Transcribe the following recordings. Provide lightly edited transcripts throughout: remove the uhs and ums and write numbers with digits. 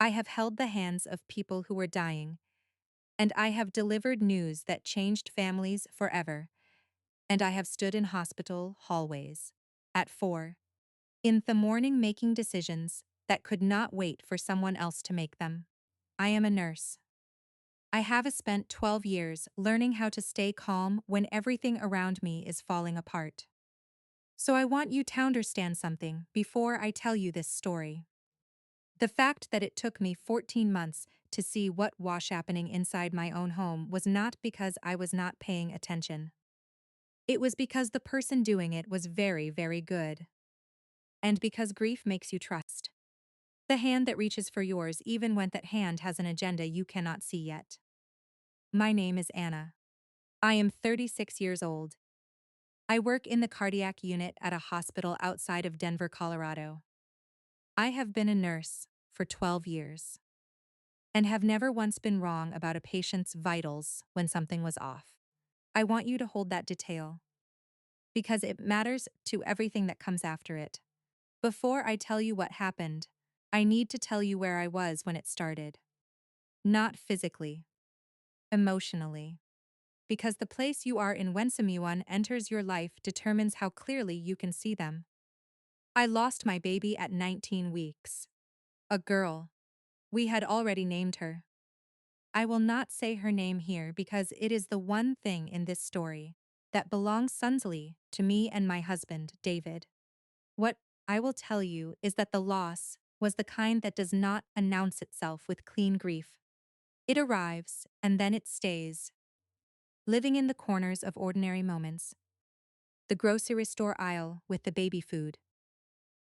I have held the hands of people who were dying, and I have delivered news that changed families forever, and I have stood in hospital hallways at 4 in the morning making decisions that could not wait for someone else to make them. I am a nurse. I have spent 12 years learning how to stay calm when everything around me is falling apart. So I want you to understand something before I tell you this story. The fact that it took me 14 months to see what was happening inside my own home was not because I was not paying attention. It was because the person doing it was very, very good. And because grief makes you trust. The hand that reaches for yours even when that hand has an agenda you cannot see yet. My name is Anna. I am 36 years old. I work in the cardiac unit at a hospital outside of Denver, Colorado. I have been a nurse for 12 years and have never once been wrong about a patient's vitals when something was off. I want you to hold that detail because it matters to everything that comes after it. Before I tell you what happened, I need to tell you where I was when it started. Not physically, emotionally. Because the place you are in when someone enters your life determines how clearly you can see them. I lost my baby at 19 weeks. A girl. We had already named her. I will not say her name here because it is the one thing in this story that belongs solely to me and my husband, David. What I will tell you is that the loss was the kind that does not announce itself with clean grief. It arrives and then it stays, living in the corners of ordinary moments. The grocery store aisle with the baby food.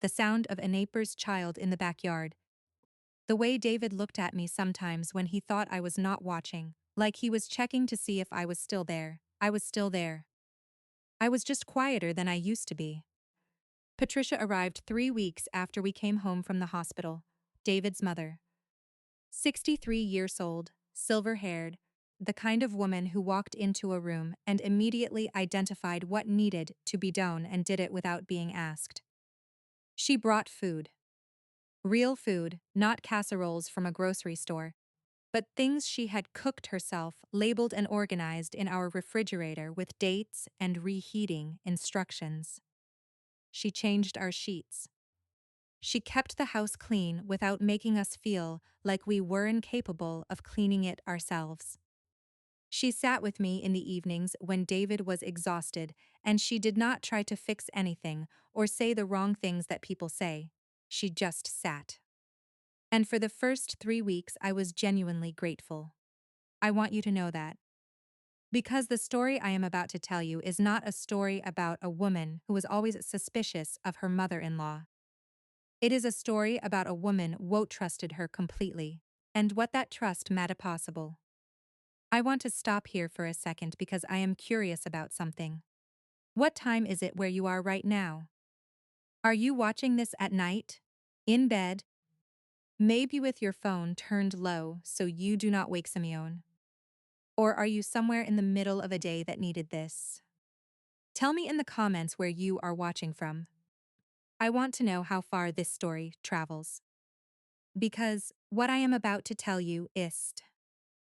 The sound of a neighbor's child in the backyard. The way David looked at me sometimes when he thought I was not watching, like he was checking to see if I was still there. I was still there. I was just quieter than I used to be. Patricia arrived 3 weeks after we came home from the hospital. David's mother. 63 years old, silver-haired, the kind of woman who walked into a room and immediately identified what needed to be done and did it without being asked. She brought food. Real food, not casseroles from a grocery store, but things she had cooked herself, labeled and organized in our refrigerator with dates and reheating instructions. She changed our sheets. She kept the house clean without making us feel like we were incapable of cleaning it ourselves. She sat with me in the evenings when David was exhausted, and she did not try to fix anything or say the wrong things that people say. She just sat. And for the first 3 weeks, I was genuinely grateful. I want you to know that. Because the story I am about to tell you is not a story about a woman who was always suspicious of her mother-in-law. It is a story about a woman who trusted her completely, and what that trust made possible. I want to stop here for a second because I am curious about something. What time is it where you are right now? Are you watching this at night? In bed? Maybe with your phone turned low so you do not wake Simeon? Or are you somewhere in the middle of a day that needed this? Tell me in the comments where you are watching from. I want to know how far this story travels. Because what I am about to tell you is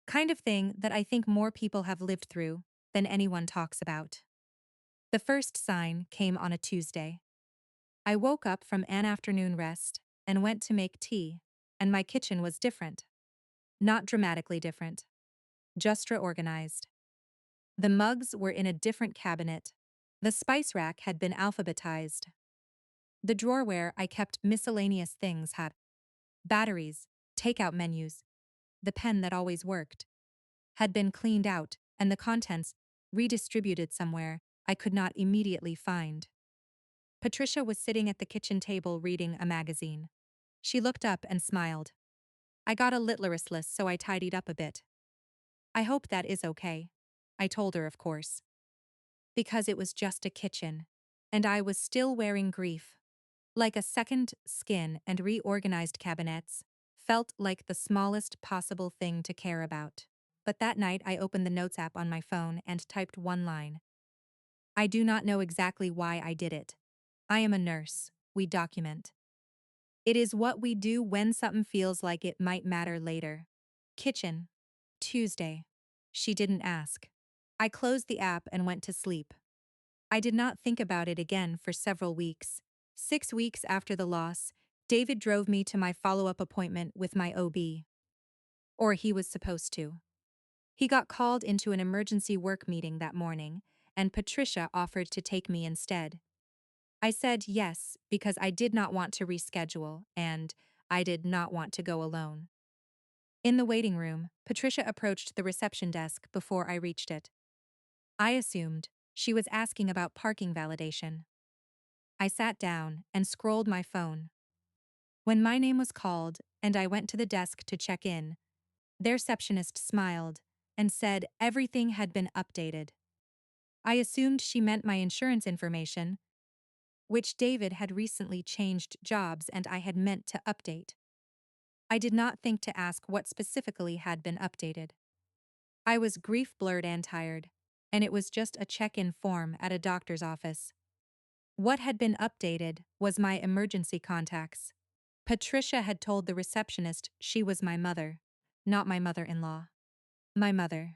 kind of thing that I think more people have lived through than anyone talks about. The first sign came on a Tuesday. I woke up from an afternoon rest and went to make tea, and my kitchen was different. Not dramatically different. Just reorganized. The mugs were in a different cabinet. The spice rack had been alphabetized. The drawer where I kept miscellaneous things had batteries, takeout menus, the pen that always worked, had been cleaned out, and the contents redistributed somewhere I could not immediately find. Patricia was sitting at the kitchen table reading a magazine. She looked up and smiled. I got a little restless, so I tidied up a bit. I hope that is okay. I told her, of course. Because it was just a kitchen, and I was still wearing grief. Like a second skin, and reorganized cabinets felt like the smallest possible thing to care about. But that night I opened the notes app on my phone and typed one line. I do not know exactly why I did it. I am a nurse. We document. It is what we do when something feels like it might matter later. Kitchen. Tuesday. She didn't ask. I closed the app and went to sleep. I did not think about it again for several weeks. 6 weeks after the loss, David drove me to my follow-up appointment with my OB. Or he was supposed to. He got called into an emergency work meeting that morning, and Patricia offered to take me instead. I said yes because I did not want to reschedule, and I did not want to go alone. In the waiting room, Patricia approached the reception desk before I reached it. I assumed she was asking about parking validation. I sat down and scrolled my phone. When my name was called and I went to the desk to check in, their receptionist smiled and said everything had been updated. I assumed she meant my insurance information, which David had recently changed jobs and I had meant to update. I did not think to ask what specifically had been updated. I was grief-blurred and tired, and it was just a check-in form at a doctor's office. What had been updated was my emergency contacts. Patricia had told the receptionist she was my mother, not my mother-in-law. My mother.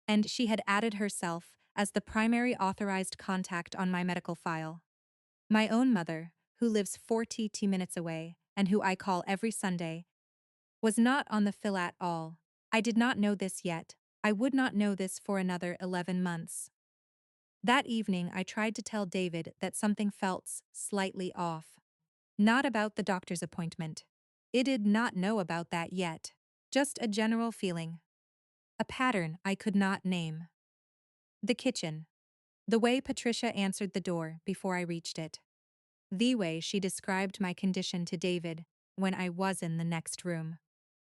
And she had added herself as the primary authorized contact on my medical file. My own mother, who lives 40 minutes away and who I call every Sunday, was not on the fill at all. I did not know this yet. I would not know this for another 11 months. That evening, I tried to tell David that something felt slightly off. Not about the doctor's appointment. It did not know about that yet. Just a general feeling. A pattern I could not name. The kitchen. The way Patricia answered the door before I reached it. The way she described my condition to David when I was in the next room.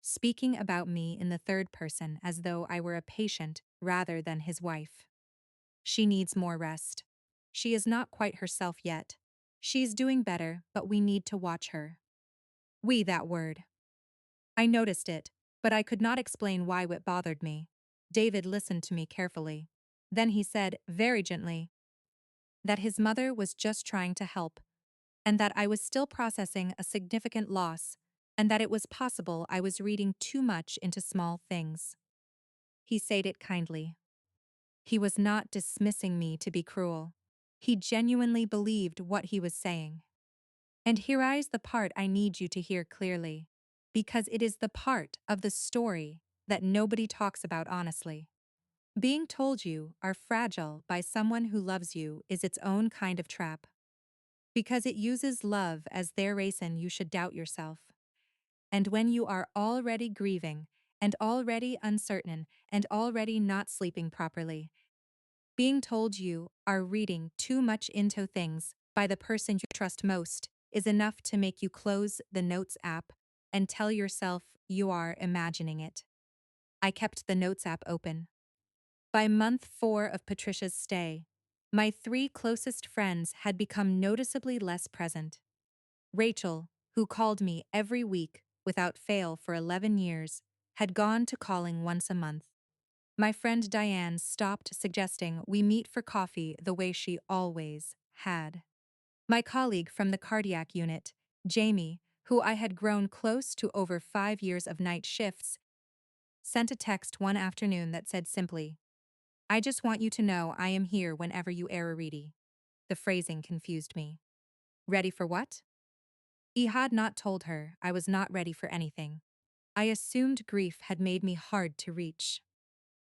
Speaking about me in the third person as though I were a patient rather than his wife. She needs more rest. She is not quite herself yet. She's doing better, but we need to watch her. That word. I noticed it, but I could not explain why it bothered me. David listened to me carefully. Then he said, very gently, that his mother was just trying to help, and that I was still processing a significant loss, and that it was possible I was reading too much into small things. He said it kindly. He was not dismissing me to be cruel. He genuinely believed what he was saying. And here is the part I need you to hear clearly, because it is the part of the story that nobody talks about honestly. Being told you are fragile by someone who loves you is its own kind of trap. Because it uses love as their reason you should doubt yourself. And when you are already grieving, and already uncertain, and already not sleeping properly, being told you are reading too much into things by the person you trust most is enough to make you close the Notes app and tell yourself you are imagining it. I kept the Notes app open. By month 4 of Patricia's stay, my 3 closest friends had become noticeably less present. Rachel, who called me every week without fail for 11 years, had gone to calling once a month. My friend Diane stopped suggesting we meet for coffee the way she always had. My colleague from the cardiac unit, Jamie, who I had grown close to over 5 years of night shifts, sent a text one afternoon that said simply, "I just want you to know I am here whenever you are ready." The phrasing confused me. Ready for what? I had not told her I was not ready for anything. I assumed grief had made me hard to reach.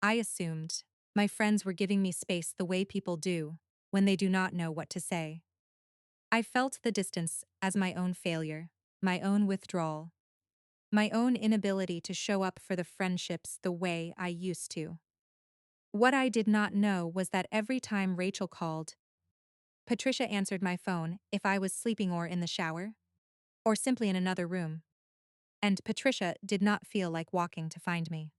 I assumed my friends were giving me space the way people do when they do not know what to say. I felt the distance as my own failure, my own withdrawal, my own inability to show up for the friendships the way I used to. What I did not know was that every time Rachel called, Patricia answered my phone if I was sleeping or in the shower, or simply in another room, and Patricia did not feel like walking to find me.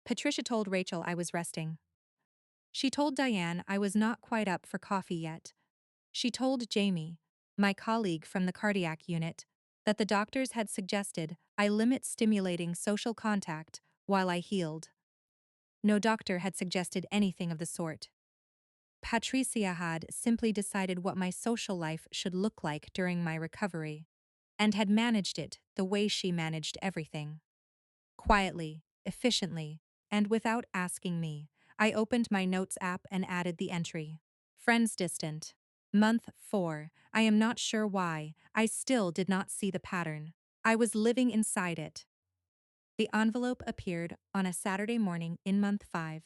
Patricia told Rachel I was resting. She told Diane I was not quite up for coffee yet. She told Jamie, my colleague from the cardiac unit, that the doctors had suggested I limit stimulating social contact while I healed. No doctor had suggested anything of the sort. Patricia had simply decided what my social life should look like during my recovery, and had managed it the way she managed everything. Quietly, efficiently, and without asking me, I opened my notes app and added the entry. Friends distant. Month 4. I am not sure why. I still did not see the pattern. I was living inside it. The envelope appeared on a Saturday morning in month 5.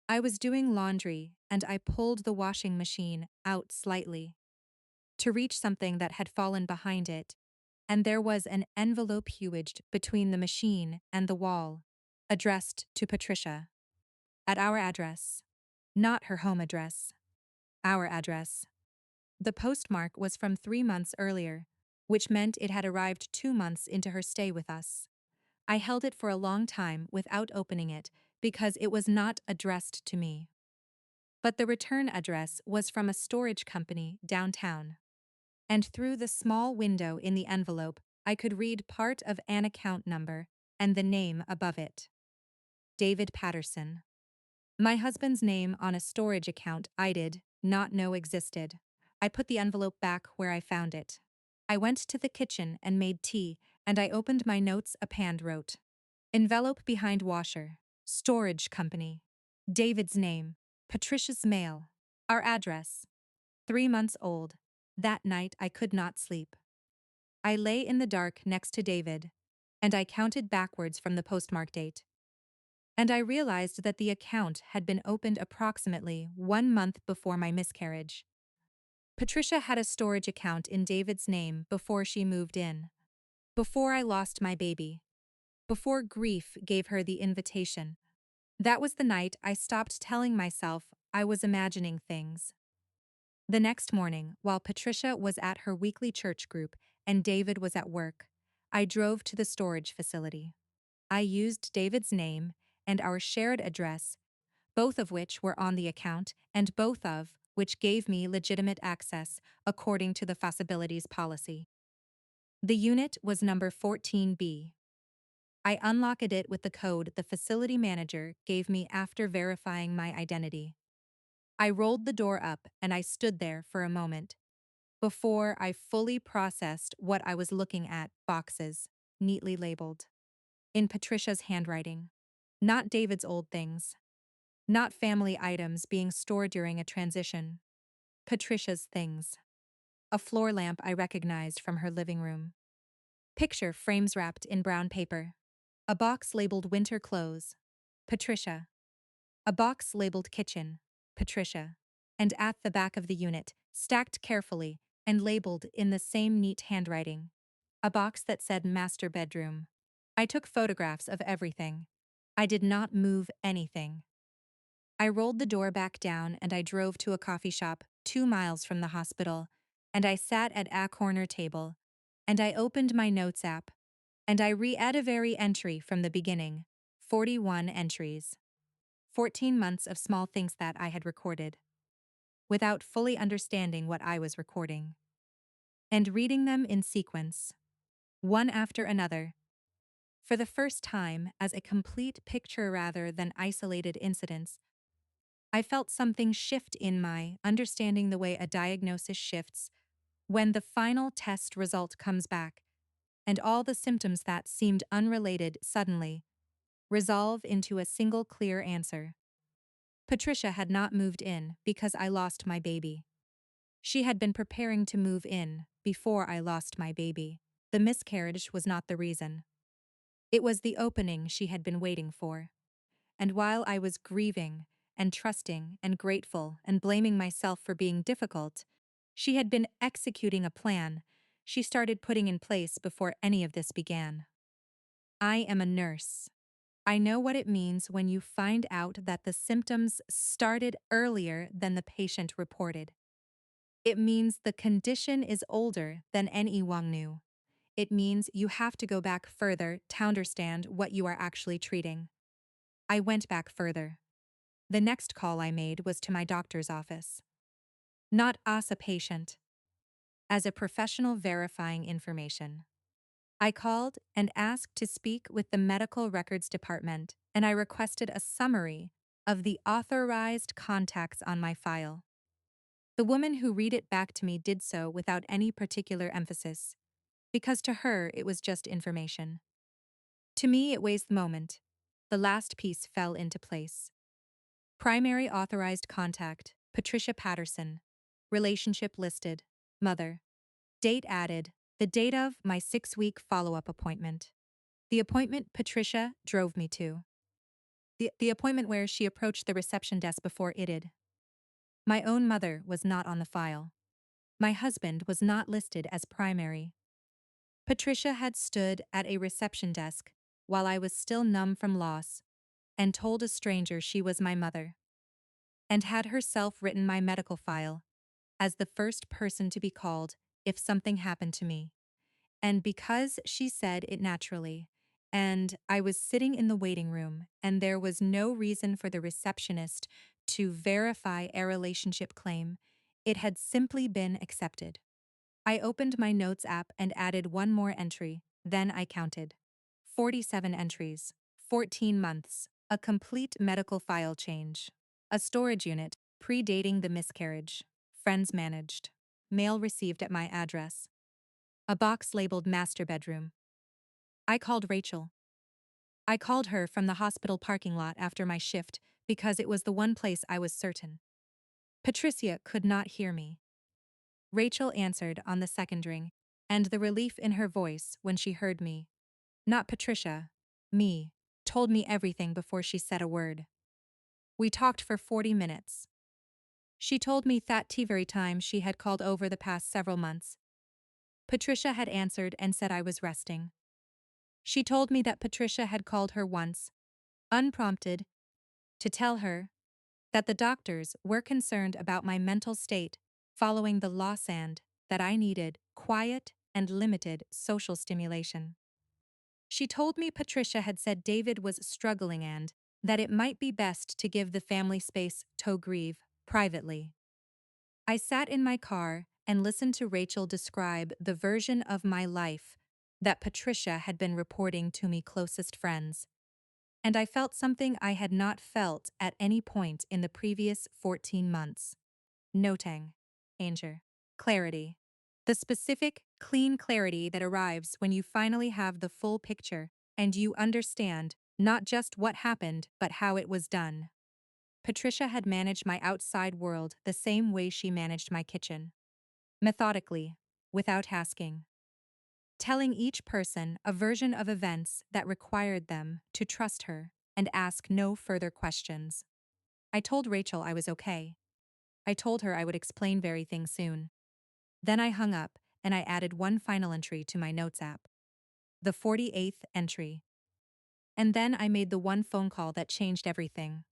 I was doing laundry and I pulled the washing machine out slightly to reach something that had fallen behind it, and there was an envelope wedged between the machine and the wall, addressed to Patricia. At our address. Not her home address. Our address. The postmark was from 3 months earlier, which meant it had arrived 2 months into her stay with us. I held it for a long time without opening it because it was not addressed to me. But the return address was from a storage company downtown. And through the small window in the envelope, I could read part of an account number and the name above it. David Patterson. My husband's name on a storage account I did not know existed. I put the envelope back where I found it. I went to the kitchen and made tea, and I opened my notes app and wrote. Envelope behind washer. Storage company. David's name. Patricia's mail. Our address. 3 months old. That night I could not sleep. I lay in the dark next to David, and I counted backwards from the postmark date. And I realized that the account had been opened approximately 1 month before my miscarriage. Patricia had a storage account in David's name before she moved in. Before I lost my baby. Before grief gave her the invitation. That was the night I stopped telling myself I was imagining things. The next morning, while Patricia was at her weekly church group and David was at work, I drove to the storage facility. I used David's name and our shared address, both of which were on the account and both of which gave me legitimate access according to the facility's policy. The unit was number 14B. I unlocked it with the code the facility manager gave me after verifying my identity. I rolled the door up and I stood there for a moment before I fully processed what I was looking at: boxes, neatly labeled. In Patricia's handwriting. Not David's old things. Not family items being stored during a transition. Patricia's things. A floor lamp I recognized from her living room. Picture frames wrapped in brown paper. A box labeled winter clothes. Patricia. A box labeled kitchen. Patricia. And at the back of the unit, stacked carefully and labeled in the same neat handwriting, a box that said master bedroom. I took photographs of everything. I did not move anything. I rolled the door back down and I drove to a coffee shop 2 miles from the hospital, and I sat at a corner table, and I opened my notes app, and I re-add a very entry from the beginning, 41 entries. 14 months of small things that I had recorded, without fully understanding what I was recording. And reading them in sequence, one after another, for the first time as a complete picture rather than isolated incidents, I felt something shift in my understanding, the way a diagnosis shifts when the final test result comes back, and all the symptoms that seemed unrelated suddenly resolve into a single clear answer. Patricia had not moved in because I lost my baby. She had been preparing to move in before I lost my baby. The miscarriage was not the reason. It was the opening she had been waiting for. And while I was grieving and trusting and grateful and blaming myself for being difficult, she had been executing a plan she started putting in place before any of this began. I am a nurse. I know what it means when you find out that the symptoms started earlier than the patient reported. It means the condition is older than anyone knew. It means you have to go back further to understand what you are actually treating. I went back further. The next call I made was to my doctor's office. Not as a patient, as a professional verifying information. I called and asked to speak with the medical records department, and I requested a summary of the authorized contacts on my file. The woman who read it back to me did so without any particular emphasis. because to her it was just information. To me, it weighs the moment. The last piece fell into place. Primary authorized contact, Patricia Patterson. Relationship listed, mother. Date added, the date of my 6-week follow-up appointment. The appointment Patricia drove me to. The appointment where she approached the reception desk before it did. My own mother was not on the file. My husband was not listed as primary. Patricia had stood at a reception desk while I was still numb from loss and told a stranger she was my mother, and had herself written my medical file as the first person to be called if something happened to me. And because she said it naturally, and I was sitting in the waiting room, and there was no reason for the receptionist to verify a relationship claim, it had simply been accepted. I opened my notes app and added one more entry, then I counted. 47 entries, 14 months, a complete medical file change, a storage unit, predating the miscarriage, friends managed, mail received at my address, a box labeled master bedroom. I called Rachel. I called her from the hospital parking lot after my shift because it was the one place I was certain. Patricia could not hear me. Rachel answered on the second ring, and the relief in her voice when she heard me, not Patricia, me, told me everything before she said a word. We talked for 40 minutes. She told me that very time she had called over the past several months. Patricia had answered and said I was resting. She told me that Patricia had called her once, unprompted, to tell her that the doctors were concerned about my mental state following the loss and that I needed quiet and limited social stimulation. She told me Patricia had said David was struggling and that it might be best to give the family space to grieve privately. I sat in my car and listened to Rachel describe the version of my life that Patricia had been reporting to me closest friends, and I felt something I had not felt at any point in the previous 14 months. Noting. Anger. Clarity. The specific, clean clarity that arrives when you finally have the full picture and you understand not just what happened but how it was done. Patricia had managed my outside world the same way she managed my kitchen. Methodically, without asking. Telling each person a version of events that required them to trust her and ask no further questions. I told Rachel I was okay. I told her I would explain everything soon. Then I hung up and I added one final entry to my notes app. The 48th entry. And then I made the one phone call that changed everything.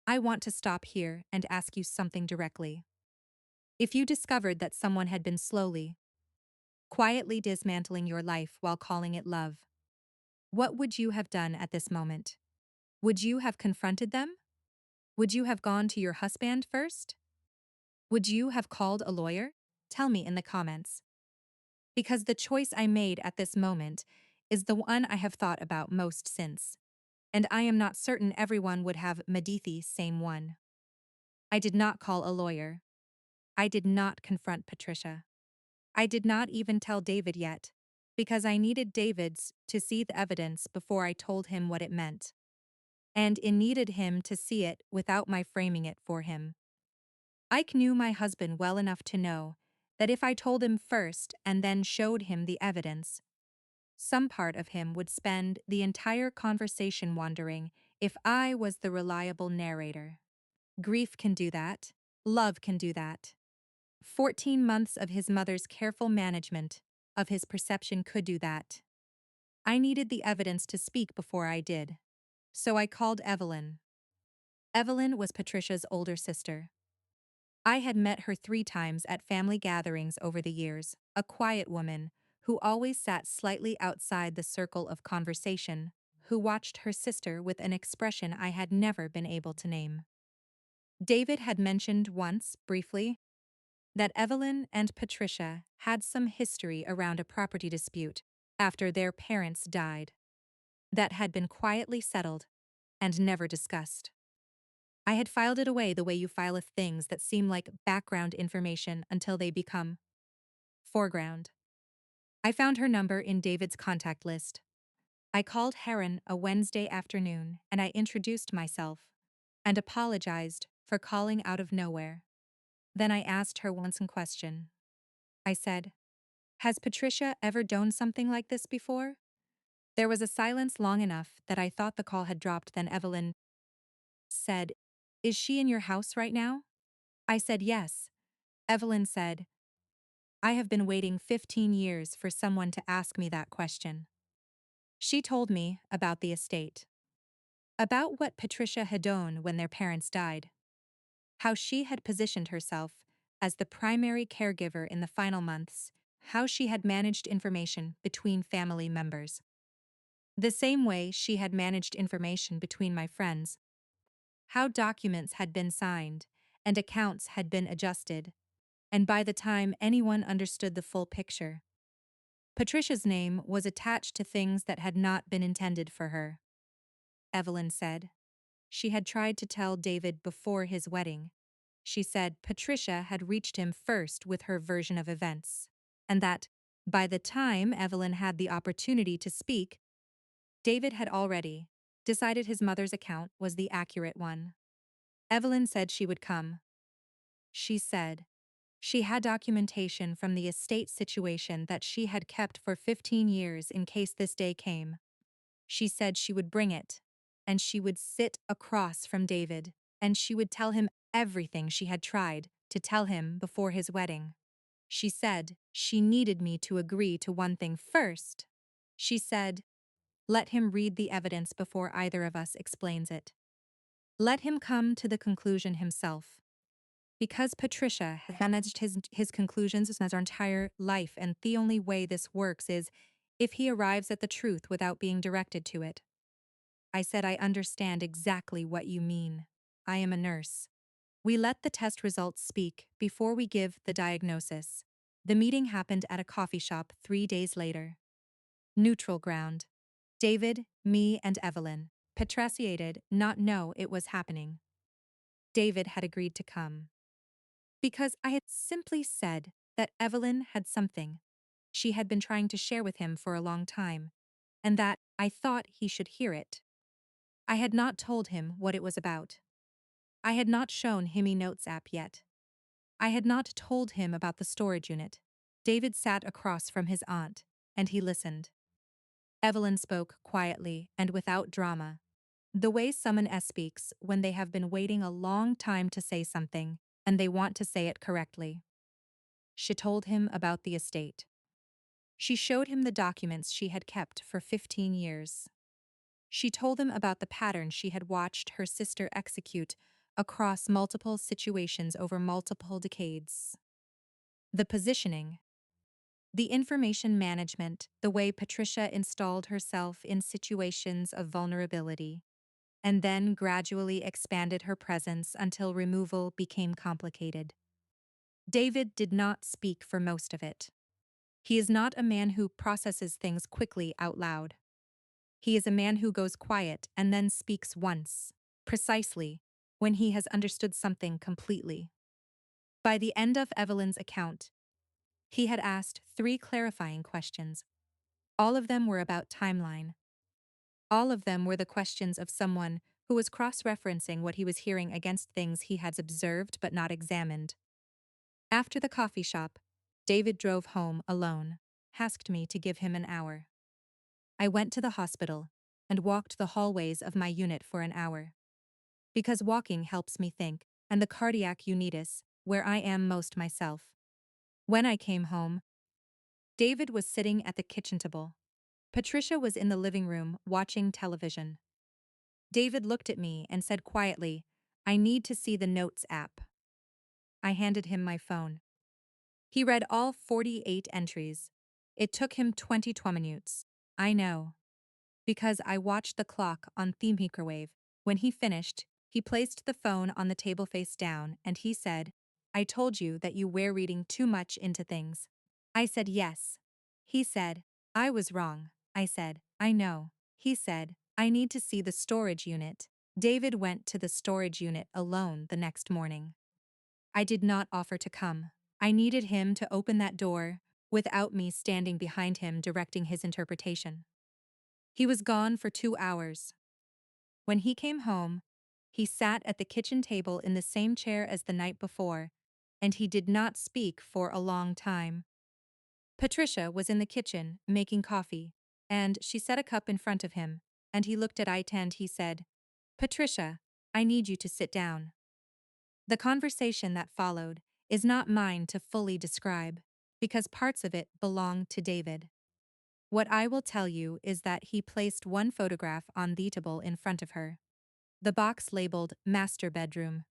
I want to stop here and ask you something directly. If you discovered that someone had been slowly, quietly dismantling your life while calling it love, what would you have done at this moment? Would you have confronted them? Would you have gone to your husband first? Would you have called a lawyer? Tell me in the comments. Because the choice I made at this moment is the one I have thought about most since, and I am not certain everyone would have Medithi same one. I did not call a lawyer. I did not confront Patricia. I did not even tell David yet, because I needed David's to see the evidence before I told him what it meant. And it needed him to see it without my framing it for him. Ike knew my husband well enough to know that if I told him first and then showed him the evidence, some part of him would spend the entire conversation wondering if I was the reliable narrator. Grief can do that. Love can do that. 14 months of his mother's careful management of his perception could do that. I needed the evidence to speak before I did. So I called Evelyn. Evelyn was Patricia's older sister. I had met her 3 times at family gatherings over the years, a quiet woman who always sat slightly outside the circle of conversation, who watched her sister with an expression I had never been able to name. David had mentioned once, briefly, that Evelyn and Patricia had some history around a property dispute after their parents died that had been quietly settled and never discussed. I had filed it away the way you file of things that seem like background information until they become foreground. I found her number in David's contact list. I called Heron a Wednesday afternoon and I introduced myself and apologized for calling out of nowhere. Then I asked her one question. I said, "Has Patricia ever done something like this before?" There was a silence long enough that I thought the call had dropped. Then Evelyn said, "Is she in your house right now?" I said yes. Evelyn said, "I have been waiting 15 years for someone to ask me that question." She told me about the estate, about what Patricia had done when their parents died, how she had positioned herself as the primary caregiver in the final months, how she had managed information between family members, the same way she had managed information between my friends, how documents had been signed and accounts had been adjusted, and by the time anyone understood the full picture, Patricia's name was attached to things that had not been intended for her. Evelyn said. She had tried to tell David before his wedding. She said Patricia had reached him first with her version of events, and that, by the time Evelyn had the opportunity to speak, David had already decided his mother's account was the accurate one. Evelyn said she would come. She said she had documentation from the estate situation that she had kept for 15 years in case this day came. She said she would bring it, and she would sit across from David, and she would tell him everything she had tried to tell him before his wedding. She said she needed me to agree to one thing first. She said, "Let him read the evidence before either of us explains it. Let him come to the conclusion himself." Because Patricia had managed his conclusions his entire life, and the only way this works is if he arrives at the truth without being directed to it. I said, "I understand exactly what you mean. I am a nurse. We let the test results speak before we give the diagnosis." The meeting happened at a coffee shop 3 days later. Neutral ground. David, me, and Evelyn. Patricia did not know it was happening. David had agreed to come. Because I had simply said that Evelyn had something she had been trying to share with him for a long time, and that I thought he should hear it. I had not told him what it was about. I had not shown him a notes app yet. I had not told him about the storage unit. David sat across from his aunt, and he listened. Evelyn spoke quietly and without drama, the way someone speaks when they have been waiting a long time to say something, and they want to say it correctly. She told him about the estate. She showed him the documents she had kept for 15 years. She told him about the pattern she had watched her sister execute across multiple situations over multiple decades. The positioning, the information management, the way Patricia installed herself in situations of vulnerability, and then gradually expanded her presence until removal became complicated. David did not speak for most of it. He is not a man who processes things quickly out loud. He is a man who goes quiet and then speaks once, precisely, when he has understood something completely. By the end of Evelyn's account, he had asked 3 clarifying questions. All of them were about timeline. All of them were the questions of someone who was cross-referencing what he was hearing against things he had observed but not examined. After the coffee shop, David drove home alone, asked me to give him an hour. I went to the hospital and walked the hallways of my unit for an hour. Because walking helps me think, and the cardiac unitis, where I am most myself. When I came home, David was sitting at the kitchen table. Patricia was in the living room watching television. David looked at me and said quietly, "I need to see the notes app." I handed him my phone. He read all 48 entries. It took him 20 minutes. I know. Because I watched the clock on the microwave. When he finished, he placed the phone on the table face down and he said, "I told you that you were reading too much into things." I said yes. He said, "I was wrong." I said, "I know." He said, "I need to see the storage unit." David went to the storage unit alone the next morning. I did not offer to come. I needed him to open that door without me standing behind him directing his interpretation. He was gone for 2 hours. When he came home, he sat at the kitchen table in the same chair as the night before, and he did not speak for a long time. Patricia was in the kitchen, making coffee, and she set a cup in front of him, and he looked at it and he said, "Patricia, I need you to sit down." The conversation that followed is not mine to fully describe, because parts of it belong to David. What I will tell you is that he placed one photograph on the table in front of her, the box labeled Master Bedroom,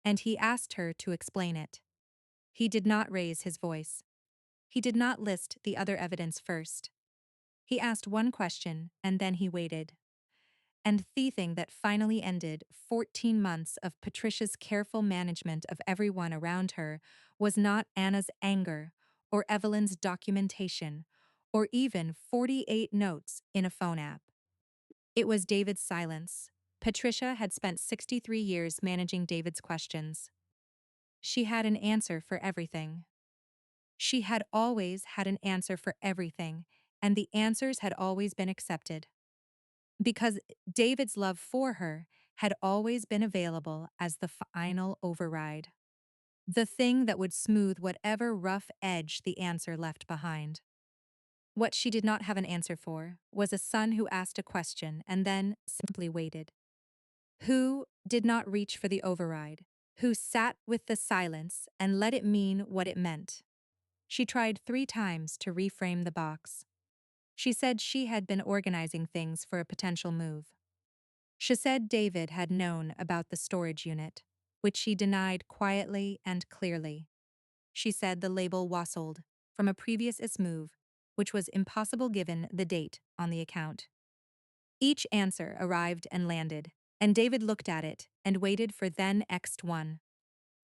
and he asked her to explain it. He did not raise his voice. He did not list the other evidence first. He asked one question and then he waited. And the thing that finally ended 14 months of Patricia's careful management of everyone around her was not Anna's anger or Evelyn's documentation or even 48 notes in a phone app. It was David's silence. Patricia had spent 63 years managing David's questions. She had an answer for everything. She had always had an answer for everything, and the answers had always been accepted. Because David's love for her had always been available as the final override. The thing that would smooth whatever rough edge the answer left behind. What she did not have an answer for was a son who asked a question and then simply waited. Who did not reach for the override, who sat with the silence and let it mean what it meant. She tried 3 times to reframe the box. She said she had been organizing things for a potential move. She said David had known about the storage unit, which she denied quietly and clearly. She said the label wassled from a previous move, which was impossible given the date on the account. Each answer arrived and landed, and David looked at it and waited for then next one.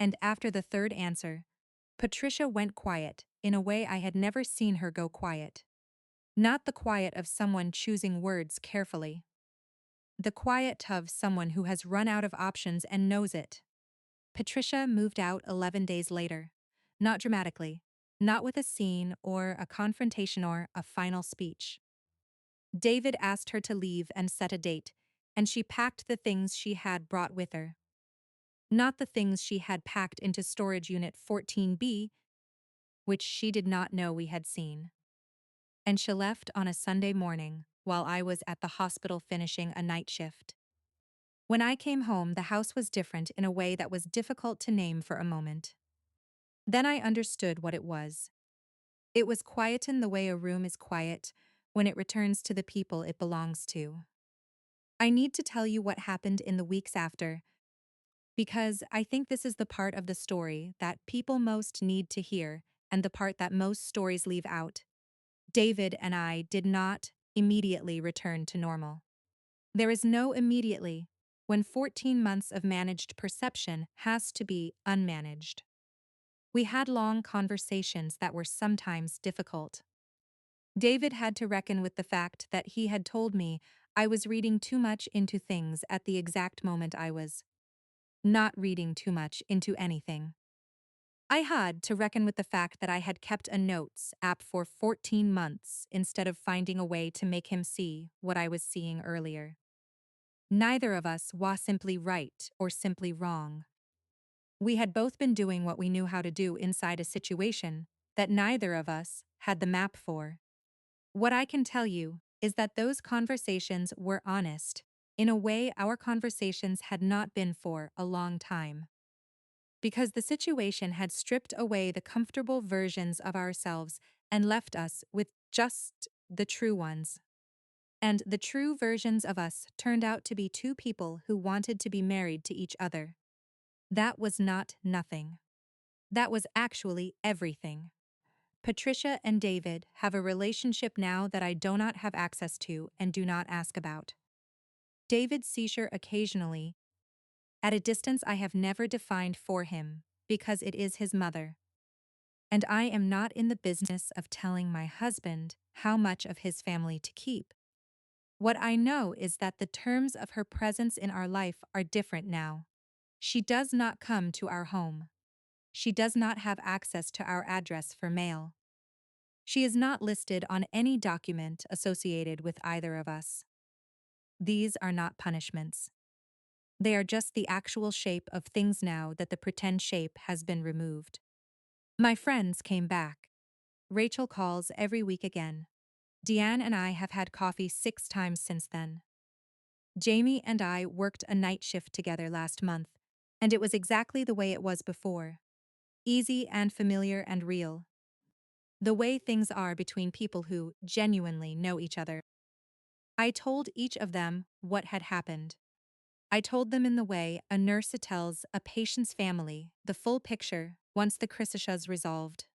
And after the third answer, Patricia went quiet in a way I had never seen her go quiet. Not the quiet of someone choosing words carefully. The quiet of someone who has run out of options and knows it. Patricia moved out 11 days later. Not dramatically. Not with a scene or a confrontation or a final speech. David asked her to leave and set a date, and she packed the things she had brought with her. Not the things she had packed into storage unit 14B, which she did not know we had seen. And she left on a Sunday morning while I was at the hospital finishing a night shift. When I came home, the house was different in a way that was difficult to name for a moment. Then I understood what it was. It was quiet in the way a room is quiet when it returns to the people it belongs to. I need to tell you what happened in the weeks after, because I think this is the part of the story that people most need to hear and the part that most stories leave out. David and I did not immediately return to normal. There is no immediately when 14 months of managed perception has to be unmanaged. We had long conversations that were sometimes difficult. David had to reckon with the fact that he had told me I was reading too much into things at the exact moment I was not reading too much into anything. I had to reckon with the fact that I had kept a notes app for 14 months instead of finding a way to make him see what I was seeing earlier. Neither of us was simply right or simply wrong. We had both been doing what we knew how to do inside a situation that neither of us had the map for. What I can tell you is that those conversations were honest, in a way our conversations had not been for a long time. Because the situation had stripped away the comfortable versions of ourselves and left us with just the true ones. And the true versions of us turned out to be two people who wanted to be married to each other. That was not nothing. That was actually everything. Patricia and David have a relationship now that I do not have access to and do not ask about. David sees her occasionally, at a distance I have never defined for him, because it is his mother. And I am not in the business of telling my husband how much of his family to keep. What I know is that the terms of her presence in our life are different now. She does not come to our home. She does not have access to our address for mail. She is not listed on any document associated with either of us. These are not punishments. They are just the actual shape of things now that the pretend shape has been removed. My friends came back. Rachel calls every week again. Deanne and I have had coffee 6 times since then. Jamie and I worked a night shift together last month, and it was exactly the way it was before. Easy and familiar and real. The way things are between people who genuinely know each other. I told each of them what had happened. I told them in the way a nurse tells a patient's family the full picture once the crisisha's resolved.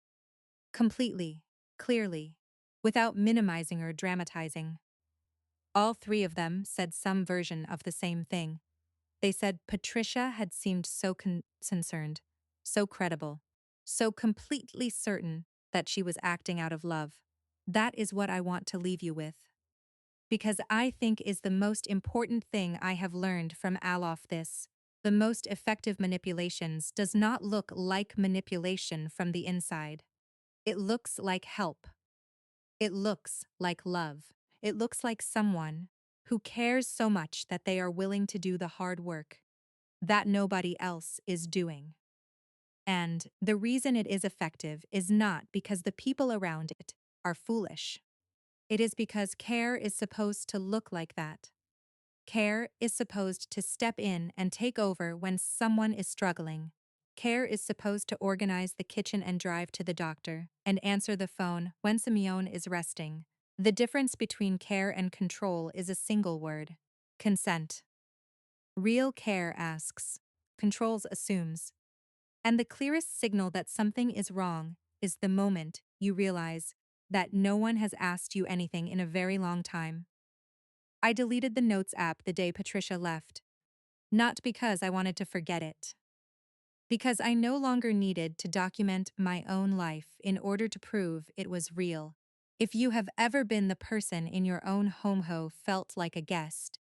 Completely, clearly, without minimizing or dramatizing. All 3 of them said some version of the same thing. They said Patricia had seemed so concerned, so credible, so completely certain that she was acting out of love. That is what I want to leave you with. Because I think is the most important thing I have learned from Alof this. The most effective manipulations does not look like manipulation from the inside. It looks like help. It looks like love. It looks like someone who cares so much that they are willing to do the hard work that nobody else is doing. And the reason it is effective is not because the people around it are foolish. It is because care is supposed to look like that. Care is supposed to step in and take over when someone is struggling. Care is supposed to organize the kitchen and drive to the doctor and answer the phone when Simeon is resting. The difference between care and control is a single word: consent. Real care asks, controls assumes. And the clearest signal that something is wrong is the moment you realize that no one has asked you anything in a very long time. I deleted the Notes app the day Patricia left. Not because I wanted to forget it. Because I no longer needed to document my own life in order to prove it was real. If you have ever been the person in your own home who felt like a guest,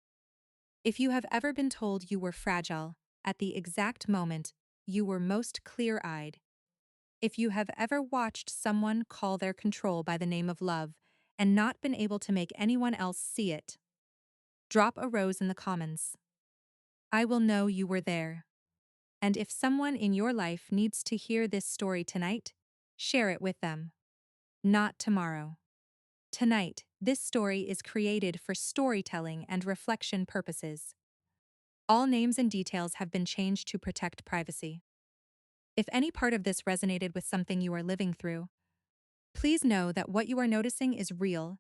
if you have ever been told you were fragile at the exact moment you were most clear-eyed, if you have ever watched someone call their control by the name of love and not been able to make anyone else see it, drop a rose in the comments. I will know you were there. And if someone in your life needs to hear this story tonight, share it with them. Not tomorrow. Tonight, this story is created for storytelling and reflection purposes. All names and details have been changed to protect privacy. If any part of this resonated with something you are living through, please know that what you are noticing is real,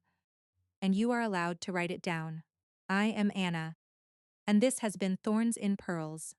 and you are allowed to write it down. I am Anna, and this has been Thorns in Pearls.